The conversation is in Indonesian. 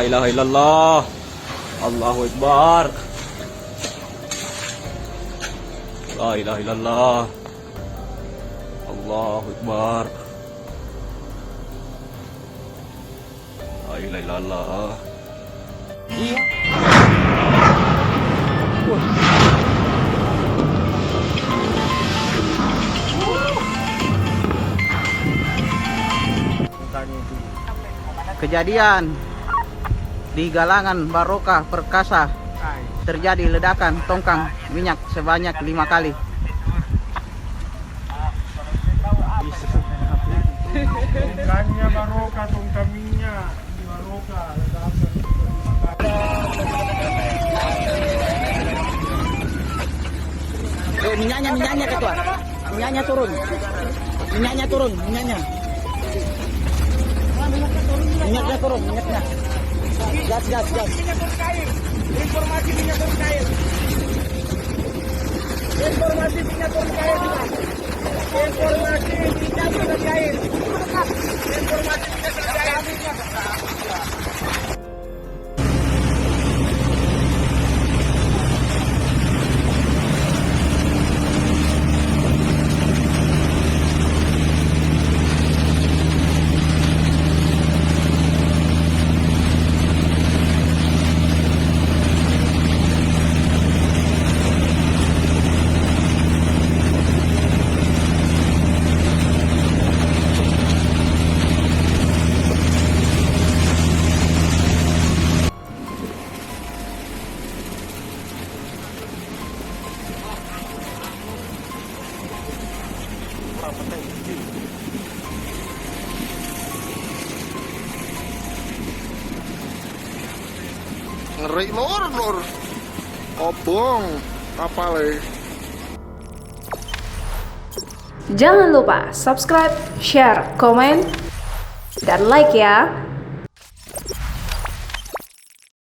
ilaha illallah. Allahu Akbar. La ilaha illallah. Allahu Akbar. La ilaha illallah. Iya. Kejadian di Galangan Barokah Perkasa terjadi ledakan tongkang minyak sebanyak 5 kali. Tongkangnya barokah, tongkang minyak di barokah, ledakan 5 kali. Minyaknya ketua, minyaknya turun, minyaknya turun, gas. Minyak terkait, informasi minyak terkait. Informasi minyak terkait. Informasi minyak terkait. Informasi minyak terkait. Ngeri lur. Obong kapal. Jangan lupa subscribe, share, komen, dan like ya.